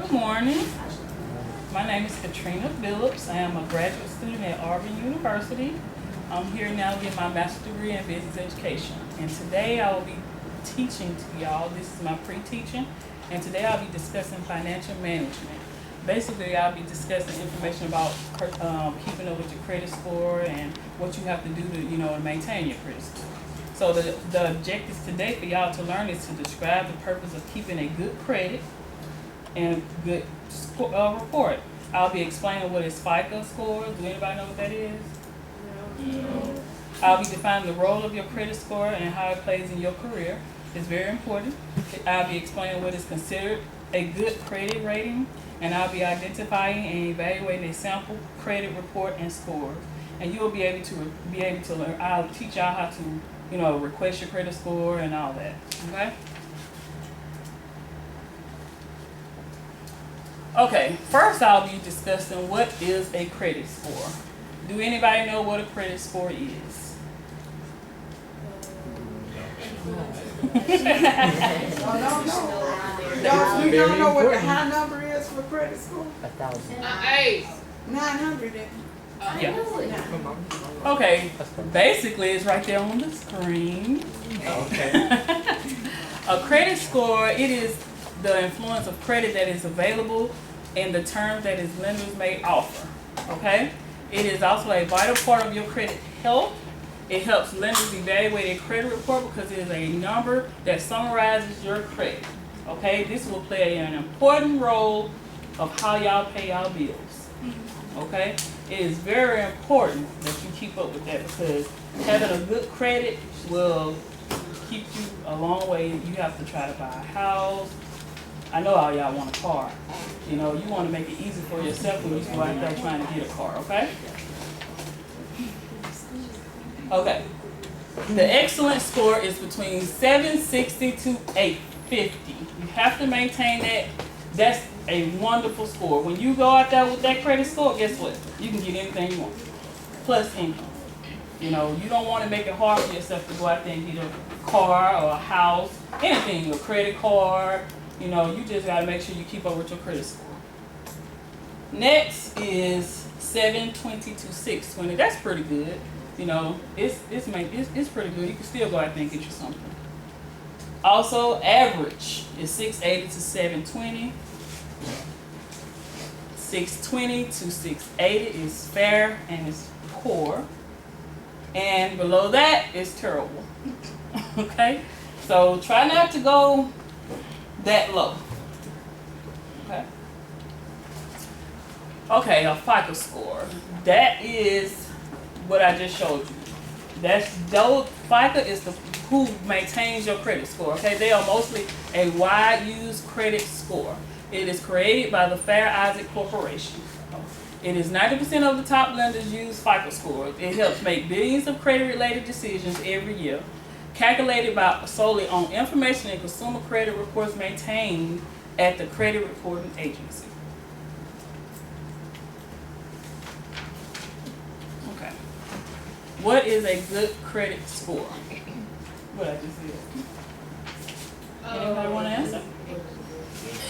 Good morning. My name is Katrina Phillips. I am a graduate student at Auburn University. I'm here now getting my master's degree in business education. And today I will be teaching to y'all. This is my pre-teaching. And today I'll be discussing financial management. Basically, I'll be discussing information about keeping up with your credit score and what you have to do to, maintain your credit score. So the objectives today for y'all to learn is to describe the purpose of keeping a good credit and good report. I'll be explaining what is FICO score. Do anybody know what that is? No. I'll be defining the role of your credit score and how it plays in your career. It's very important. I'll be explaining what is considered a good credit rating, and I'll be identifying and evaluating a sample credit report and score. And you'll be able to learn. I'll teach y'all how to, request your credit score and all that. Okay. Okay, first I'll be discussing what is a credit score. Do anybody know what a credit score is? You don't know what the high number is for credit score? 1,000. 900. Yeah. Okay, basically it's right there on the screen. Okay. A credit score, it is the influence of credit that is available and the terms that its lenders may offer. Okay? It is also a vital part of your credit health. It helps lenders evaluate a credit report because it is a number that summarizes your credit. Okay? This will play an important role of how y'all pay y'all bills. Okay? It is very important that you keep up with that because having a good credit will keep you a long way. You have to try to buy a house. I know all y'all want a car. You want to make it easy for yourself when you go out there trying to get a car, okay? Okay. The excellent score is between 760 to 850. You have to maintain that. That's a wonderful score. When you go out there with that credit score, guess what? You can get anything you want, plus income. You don't want to make it hard for yourself to go out there and get a car or a house, anything, a credit card. You just got to make sure you keep up with your credit score. Next is 720 to 620. That's pretty good. It's pretty good. You can still go out there and get you something. Also, average is 680 to 720. 620 to 680 is fair and is poor. And below that is terrible. Okay? So try not to go that low. Okay, a FICO score. That is what I just showed you. FICO is who maintains your credit score. Okay, they are mostly a wide used credit score. It is created by the Fair Isaac Corporation. It is 90% of the top lenders use FICO scores. It helps make billions of credit-related decisions every year, calculated solely on information and consumer credit reports maintained at the credit reporting agency. Okay. What is a good credit score? What I just said. Anybody want to answer?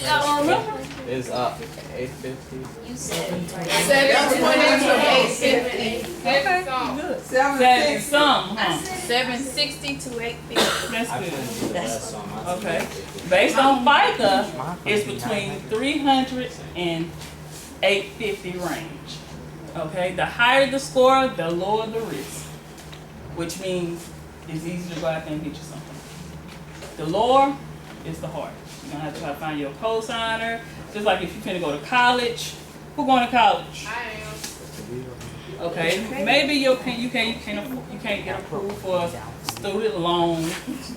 I don't remember. Is 850. You said it right. 720 to 850. Okay, good. 760. Some, huh? 760 to 850. That's good. Okay. Based on FICO, it's between 300 and 850 range. Okay. The higher the score, the lower the risk, which means it's easy to go out there and get you something. The lower is the harder. You're gonna have to try to find your co-signer. Just like if you're gonna go to college. Who's going to college? I am. Okay, maybe you can't get approved for a student loan,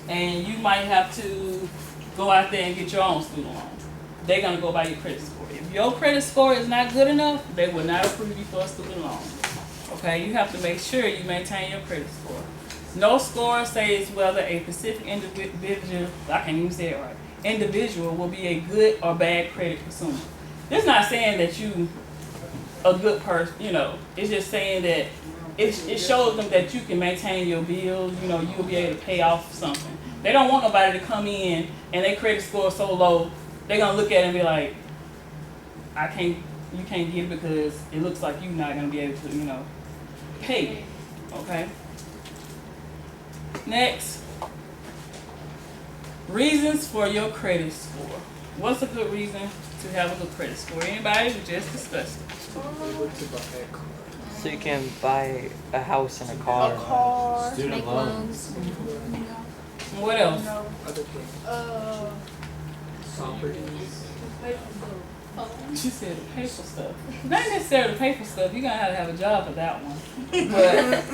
and you might have to go out there and get your own student loan. They're gonna go by your credit score. If your credit score is not good enough, they will not approve you for a student loan. Okay, you have to make sure you maintain your credit score. No score says whether a specific individual, I can't even say it right, individual will be a good or bad credit consumer. This is not saying that you a good person, it's just saying that it shows them that you can maintain your bills, you'll be able to pay off something. They don't want nobody to come in and their credit score is so low, they're gonna look at it and be like, you can't get it because it looks like you're not gonna be able to, pay it. Okay. Next, reasons for your credit score. What's a good reason to have a good credit score? Anybody? We just discussed it. So you can buy a house and a car. A car, Student make loans. loans. What else? Other things. Properties. She said the pay for stuff. Not necessarily pay for stuff. You're gonna have a job for that one. But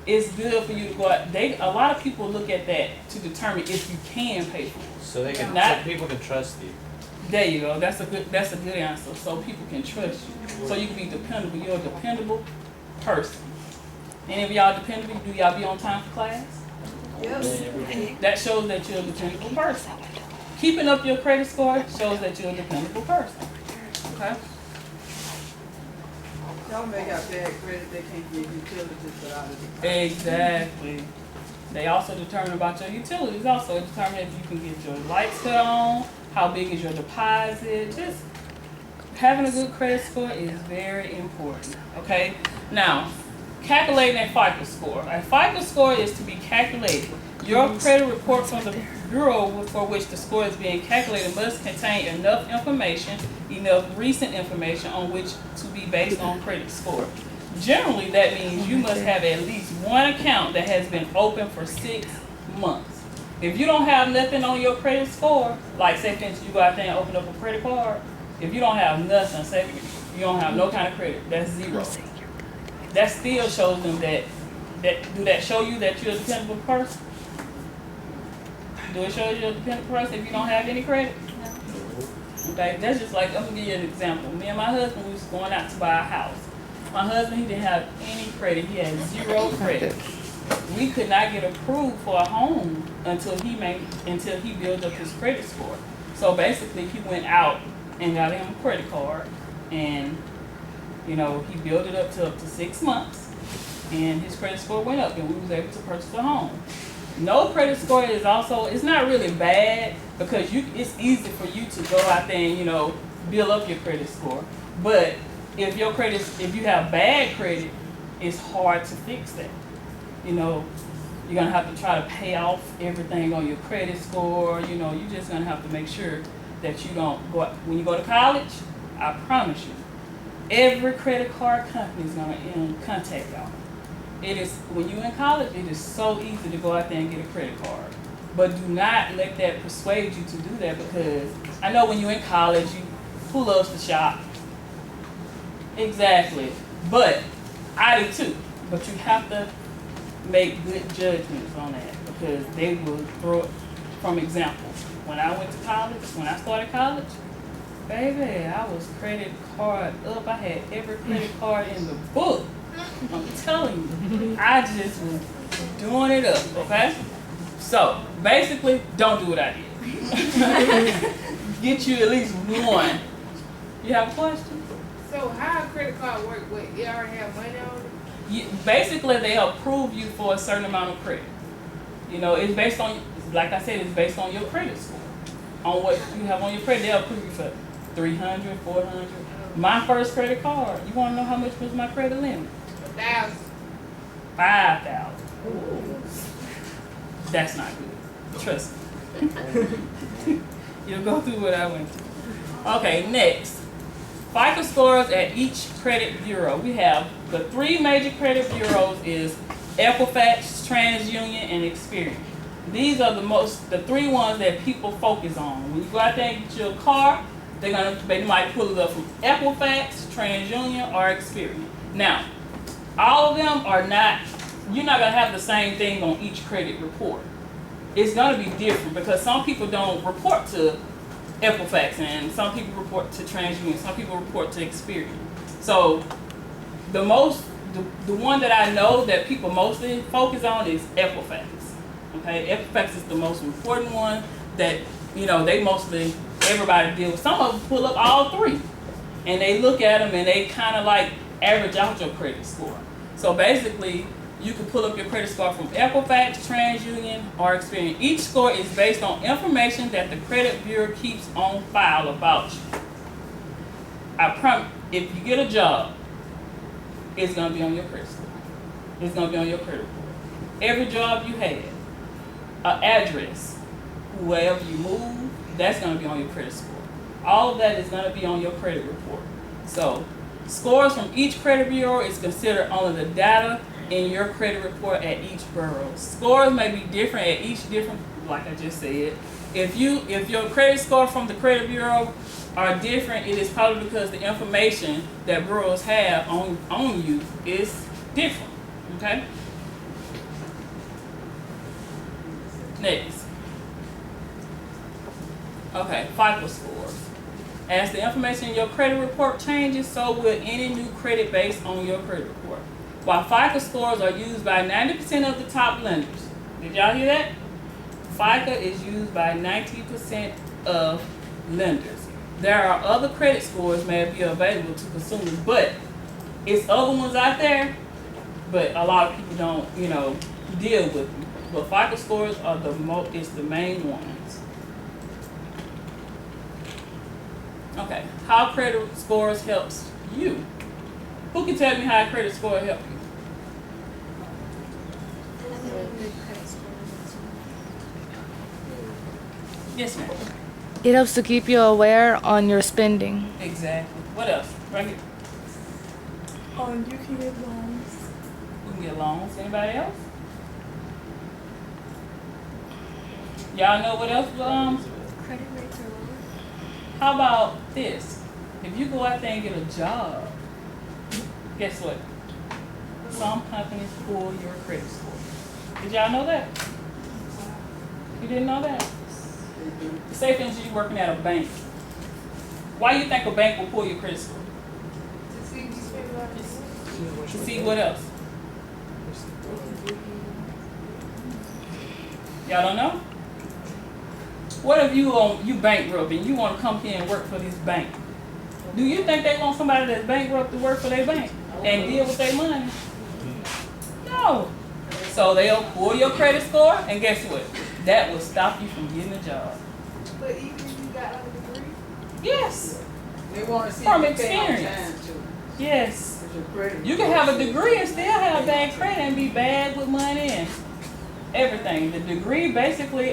it's good for you to go out. A lot of people look at that to determine if you can pay for it. So they can, Not- so people can trust you. There you go. That's a good answer. So people can trust you. So you can be dependable. You're a dependable person. Any of y'all dependable? Do y'all be on time for class? Yes. That shows that you're a dependable person. Keeping up your credit score shows that you're a dependable person. Okay? Y'all may got bad credit, they can't get utilities without it. Exactly. They also determine about your utilities. Also determine if you can get your lights cut on, how big is your deposit. Just having a good credit score is very important. Okay? Now, calculating a FICO score. A FICO score is to be calculated. Your credit report from the bureau for which the score is being calculated must contain enough information, enough recent information on which to be based on credit score. Generally, that means you must have at least one account that has been open for 6 months. If you don't have nothing on your credit score, like say for instance you go out there and open up a credit card, if you don't have nothing, say you don't have no kind of credit, that's zero. That still shows them that do that show you that you're a dependable person? Do it show you're a dependable person if you don't have any credit? Okay, that's just like, I'm gonna give you an example. Me and my husband, we was going out to buy a house. My husband, he didn't have any credit. He had zero credit. We could not get approved for a home until he built up his credit score. So basically, he went out and got him a credit card, and he built it up to 6 months, and his credit score went up, and we was able to purchase a home. No credit score is also, it's not really bad because it's easy for you to go out there and build up your credit score. But if you have bad credit, it's hard to fix that. You're gonna have to try to pay off everything on your credit score. You're just gonna have to make sure that you don't go when you go to college. I promise you, every credit card company is gonna contact y'all. It is when you're in college, it is so easy to go out there and get a credit card. But do not let that persuade you to do that, because I know when you're in college, who loves to shop? Exactly. But I do too. But you have to make good judgments on that, because they will throw it from examples. When I went to college, when I started college, baby, I was credit card up. I had every credit card in the book. I'm telling you, I just was doing it up, okay? So, basically, don't do what I did. Get you at least one. You have a question? So how a credit card work? Wait, you already have money on it? Basically, they approve you for a certain amount of credit. It's based on, like I said, it's based on your credit score. On what you have on your credit, they'll approve you for 300, 400. My first credit card, you want to know how much was my credit limit? 1,000. 5,000. That's not good. Trust me. You'll go through what I went through. Okay, next. FICO scores at each credit bureau. We have the 3 major credit bureaus is Equifax, TransUnion, and Experian. These are the 3 ones that people focus on. When you go out there and get your car, they might pull it up from Equifax, TransUnion, or Experian. Now, all of them you're not gonna have the same thing on each credit report. It's gonna be different because some people don't report to Equifax, and some people report to TransUnion, some people report to Experian. So the one that I know that people mostly focus on is Equifax. Okay, Equifax is the most important one that everybody deals with. Some of them pull up all 3, and they look at them and they kind of like average out your credit score. So basically, you can pull up your credit score from Equifax, TransUnion, or Experian. Each score is based on information that the credit bureau keeps on file about you. if you get a job, it's gonna be on your credit score. It's gonna be on your credit report. Every job you had, an address, wherever you move, that's gonna be on your credit score. All of that is gonna be on your credit report. So, scores from each credit bureau is considered only the data in your credit report at each bureau. Scores may be different at each different, like I just said. If your credit score from the credit bureau are different, it is probably because the information that bureaus have on you is different. Okay? Next. Okay, FICO scores. As the information in your credit report changes, so will any new credit based on your credit report. While FICO scores are used by 90% of the top lenders. Did y'all hear that? FICO is used by 90% of lenders. There are other credit scores may be available to consumers, but it's other ones out there, but a lot of people don't, deal with them. But FICO scores are the main ones. Okay, how credit scores helps you? Who can tell me how a credit score helps you? Yes, ma'am. It helps to keep you aware on your spending. Exactly. What else? Right here. You can get loans. We can get loans. Anybody else? Y'all know what else? Credit rates are lower. How about this? If you go out there and get a job, guess what? Some companies pull your credit score. Did y'all know that? You didn't know that? Say for instance you're working at a bank. Why do you think a bank will pull your credit score? To see what else? Y'all don't know? What if you bankrupt and you want to come here and work for this bank? Do you think they want somebody that's bankrupt to work for their bank and deal with their money? No. So they'll pull your credit score, and guess what? That will stop you from getting a job. But even if you got a degree? Yes. They wanna see From you pay on experience. time too. Yes. 'Cause your credit You can have a degree and still have bad credit and be bad with money and everything. The degree basically,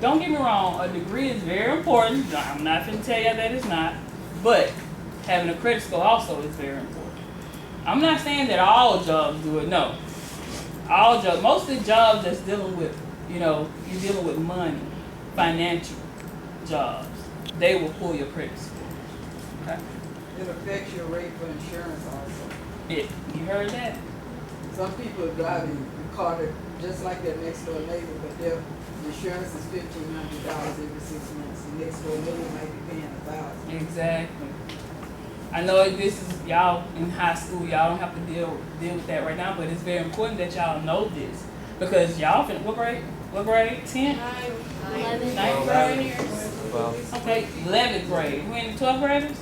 don't get me wrong, a degree is very important. I'm not going to tell you that it's not. But having a credit score also is very important. I'm not saying that all jobs do it, no. All jobs, most of the jobs that's dealing with, you're dealing with money, financial jobs, they will pull your credit score. Okay? It affects your rate for insurance also. You heard that? Some people are driving a car that just like their next door neighbor, but their insurance is $1,500 every 6 months. The next door neighbor might be paying $1,000. Exactly. I know this is y'all in high school. Y'all don't have to deal with that right now, but it's very important that y'all know this because y'all what grade? What grade? 10th? 9th grade? Well, Okay, 11th grade. Who in the 12th graders?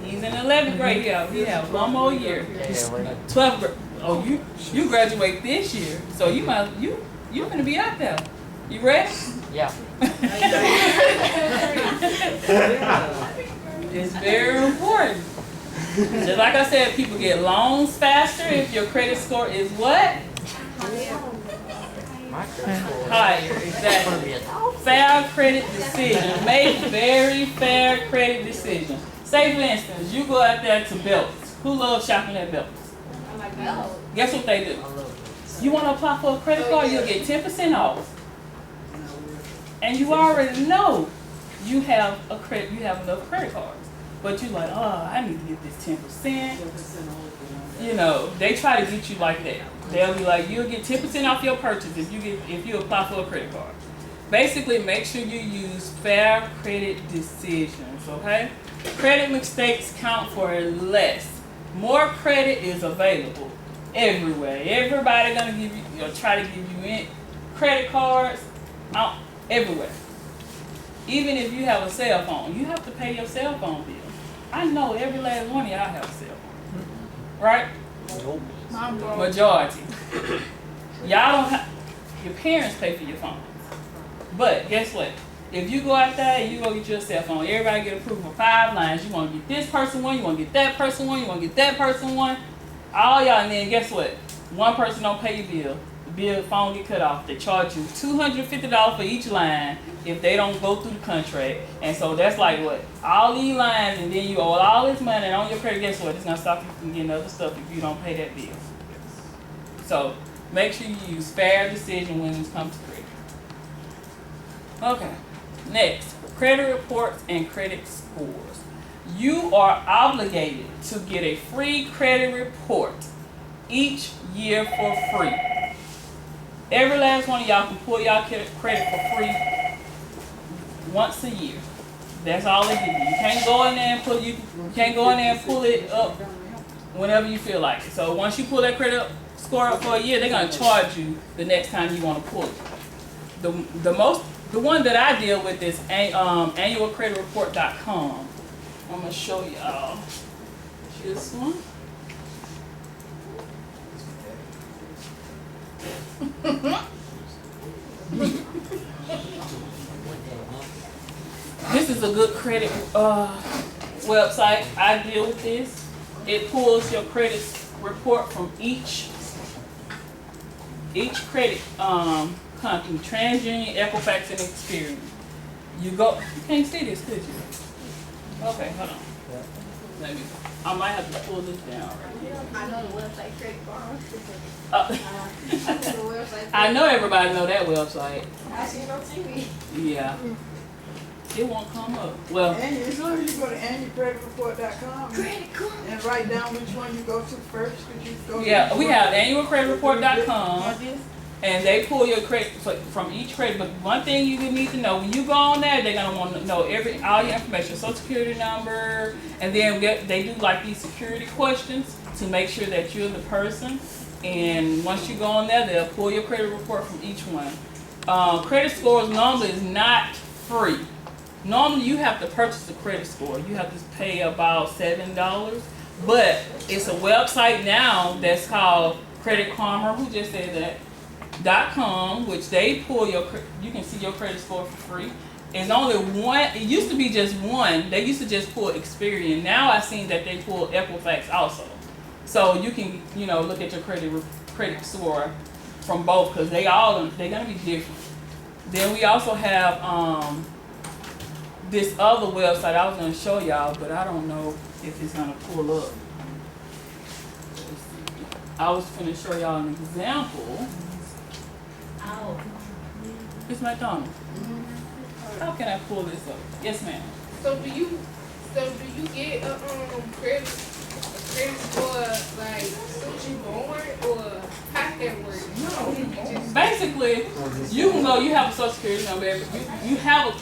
He's in the 11th grade. Yeah, we have one more year. yeah, we're not. 12th grade. Oh, you graduate this year, so you're gonna be out there. You ready? Yeah. It's very important. Just like I said, people get loans faster if your credit score is what? My credit score Higher, is gonna exactly. be 1,000. Fair credit decisions. Make very fair credit decisions. Say for instance, you go out there to Belts. Who loves shopping at Belts? I like that. Guess what they do? I love it. You want to apply for a credit card, you'll get 10% off. And you already know you have enough credit cards. But you're like, oh, I need to get this 10%. 10% off. They try to get you like that. They'll be like, you'll get 10% off your purchase if you apply for a credit card. Basically, make sure you use fair credit decisions, okay? Credit mistakes count for less. More credit is available everywhere. Everybody gonna give you or try to give you credit cards out everywhere. Even if you have a cell phone, you have to pay your cell phone bill. I know every last one of y'all have a cell phone, right? Nope. Majority. Y'all don't have. Your parents pay for your phone, but guess what? If you go out there and you go get your cell phone, everybody get approved for 5 lines. You want to get this person one, you want to get that person one, you want to get that person one. All y'all, and then guess what? One person don't pay your bill. The phone get cut off. They charge you $250 for each line if they don't go through the contract. And so that's like what? All these lines, and then you owe all this money, and on your credit, guess what? It's gonna stop you from getting other stuff if you don't pay that bill. So make sure you use fair decision when it comes to credit. Okay. Next, credit reports and credit scores. You are obligated to get a free credit report each year for free. Every last one of y'all can pull y'all credit for free once a year. That's all they give you. You can't go in there and pull it up whenever you feel like it. So once you pull that credit score up for a year, they're gonna charge you the next time you want to pull it. The one that I deal with is annualcreditreport.com. I'm gonna show y'all this one. This is a good credit website. I deal with this. It pulls your credit report from each credit company, TransUnion, Equifax, and Experian. You can't see this, could you? Okay, hold on. I might have to pull this down right here. I know the website Credit Karma. I know everybody know that website. I see it on TV. Yeah. It won't come up. Well, And as long as you go to annualcreditreport.com Credit Karma. and write down which one you go to first, could you go to yeah, each we one? have annualcreditreport.com, and they pull your credit from each credit. But one thing you need to know, when you go on there, they're gonna want to know all your information, social security number, and then they do like these security questions to make sure that you're the person. And once you go on there, they'll pull your credit report from each one. Credit scores normally is not free. Normally you have to purchase a credit score. You have to pay about $7, but it's a website now that's called Credit Karma. Who just said that? .com, which they pull you can see your credit score for free. It's only one. It used to be just one. They used to just pull Experian. Now I've seen that they pull Equifax also. So you can look at your credit score from both, because they're gonna be different. Then we also have this other website I was gonna show y'all, but I don't know if it's gonna pull up. I was gonna show y'all an example. It's McDonald's. How can I pull this up? Yes, ma'am. So do you get a credit score like since you born, or how that work? No. Basically, you can go. You have a social security number. You have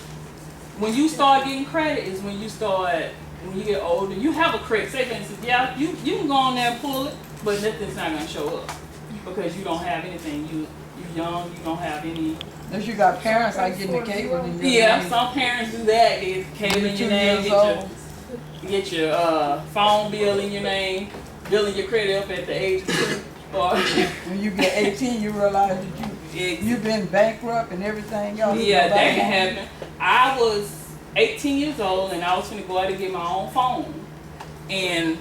when you start getting credit is when you get older. You have a credit. Say for instance, you can go on there and pull it, but nothing's not gonna show up because you don't have anything. You're young. You don't have any. If you got parents like getting the cable in your Yeah, name. some parents do that. They get cable in your 2 name. years old. Get your phone bill in your name. Billing your credit up at the age of 2. Or When you get 18, you realize that you've been bankrupt and everything else. yeah, that can happen. I was 18 years old and I was finna go out and get my own phone, and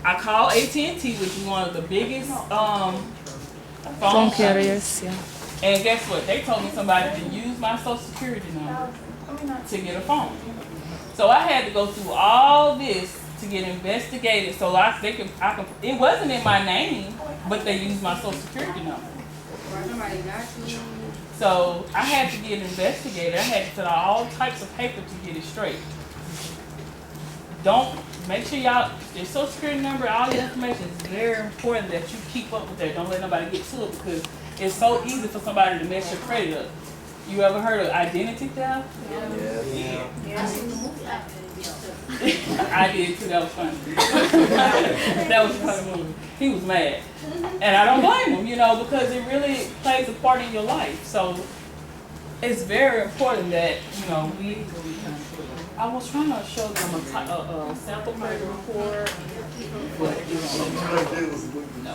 I called AT&T, which is one of the biggest phone carriers, yeah. And guess what? They told me somebody to use my social security number to get a phone. So I had to go through all this to get investigated so they can. It wasn't in my name, but they used my social security number. So I had to get investigated. I had to fill out all types of paper to get it straight. Make sure your social security number, all your information is very important that you keep up with that. Don't let nobody get to it, because it's so easy for somebody to mess your credit up. You ever heard of identity theft? Yeah. I did too. That was funny. That was a funny movie. He was mad, and I don't blame him, because it really plays a part in your life. So it's very important that we. I was trying to show them a sample credit report, but no.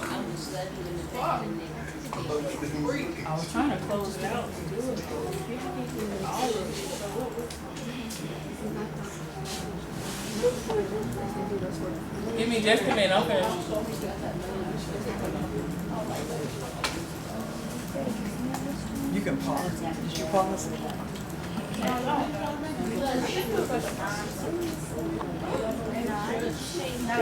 Free. I was trying to close it out and do it, but all of it. Give me just a minute, okay. You can pause. Did you pause? No,